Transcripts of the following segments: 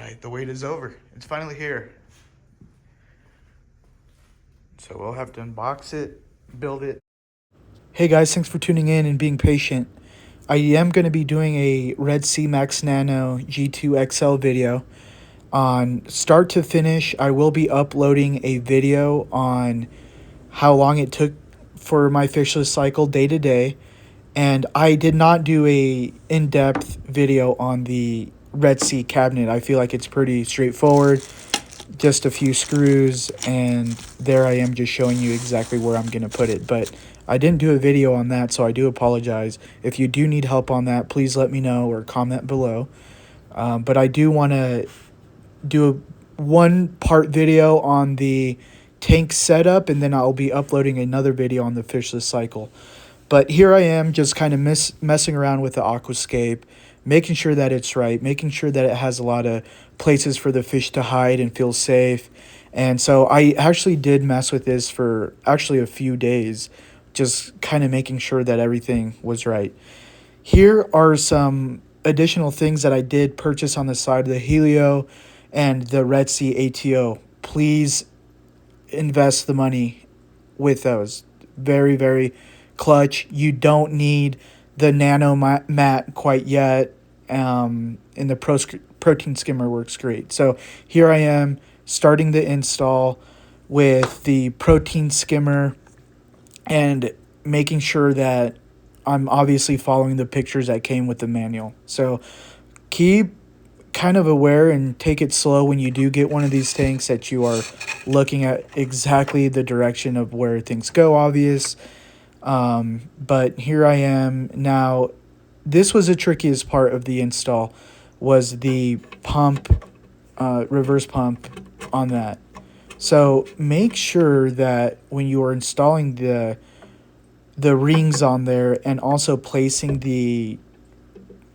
right, the wait is over. It's finally here. So we'll have to unbox it, build it. Hey guys, thanks for tuning in and being patient. I am going to be doing a Red Sea Maxnano G2 XL video. On start to finish, I will be uploading a video on how long it took for my fishless cycle day to day. And I did not do a in-depth video on the Red Sea cabinet. I feel like it's pretty straightforward. Just a few screws, and there I am just showing you exactly where I'm going to put it. But I didn't do a video on that, so I do apologize. If you do need help on that, please let me know or comment below. But I do want to do a one-part video on the tank setup, and then I'll be uploading another video on the fishless cycle. But here I am just kind of messing around with the aquascape, making sure that it's right, making sure that it has a lot of places for the fish to hide and feel safe. And so I actually did mess with this for actually a few days, just kind of making sure that everything was right. Here are some additional things that I did purchase on the side of the Helio and the Red Sea ATO. Please invest the money with those. Very, very clutch. You don't need the Nano mat quite yet. And the protein skimmer works great. So here I am starting the install with the protein skimmer and making sure that I'm obviously following the pictures that came with the manual. So keep kind of aware and take it slow when you do get one of these tanks, that you are looking at exactly the direction of where things go, obvious. But here I am now. This was the trickiest part of the install, was the pump, reverse pump on that. So make sure that when you are installing the rings on there and also placing the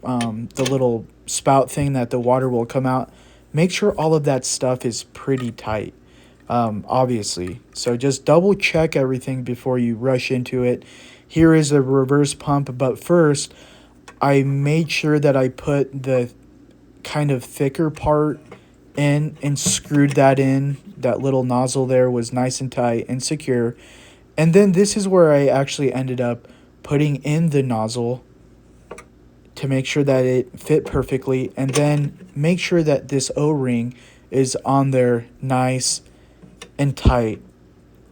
little spout thing that the water will come out, make sure all of that stuff is pretty tight, obviously. So just double check everything before you rush into it. Here is a reverse pump, but first I made sure that I put the kind of thicker part in and screwed that in. That little nozzle there was nice and tight and secure. And then this is where I actually ended up putting in the nozzle to make sure that it fit perfectly, and then make sure that this O-ring is on there nice and tight.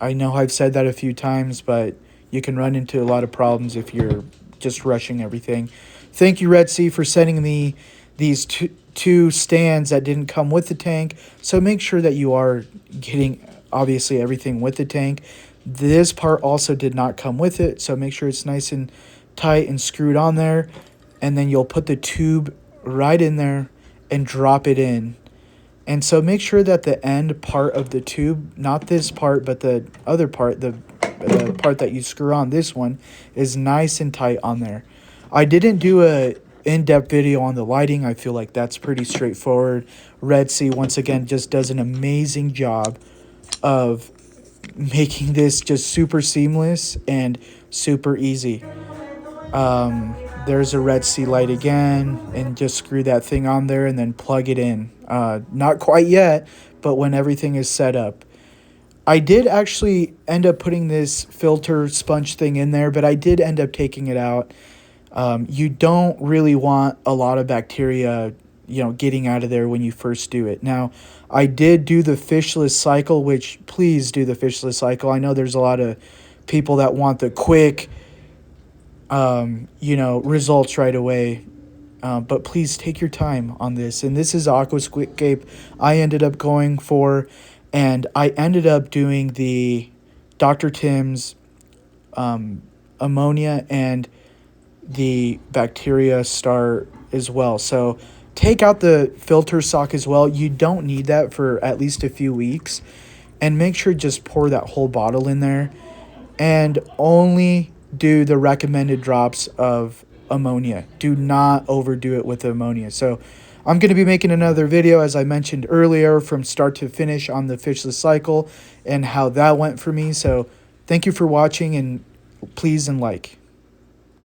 I know I've said that a few times, but you can run into a lot of problems if you're just rushing everything. Thank you, Red Sea, for sending me these two stands that didn't come with the tank. So make sure that you are getting, obviously, everything with the tank. This part also did not come with it, so make sure it's nice and tight and screwed on there. And then you'll put the tube right in there and drop it in. And so make sure that the end part of the tube, not this part, but the other part, the part that you screw on, this one, is nice and tight on there. I didn't do a in-depth video on the lighting. I feel like that's pretty straightforward. Red Sea, once again, just does an amazing job of making this just super seamless and super easy. There's a Red Sea light again, and just screw that thing on there and then plug it in. Not quite yet, but when everything is set up. I did actually end up putting this filter sponge thing in there, but I did end up taking it out. You don't really want a lot of bacteria, getting out of there when you first do it. Now, I did do the fishless cycle, which please do the fishless cycle. I know there's a lot of people that want the quick, results right away. But please take your time on this. And this is aquascape I ended up going for. And I ended up doing the Dr. Tim's ammonia and the bacteria star as well. So take out the filter sock as well. You don't need that for at least a few weeks. And make sure just pour that whole bottle in there. And only do the recommended drops of ammonia. Do not overdo it with the ammonia. So I'm going to be making another video, as I mentioned earlier, from start to finish on the fishless cycle and how that went for me. So thank you for watching, and please and like.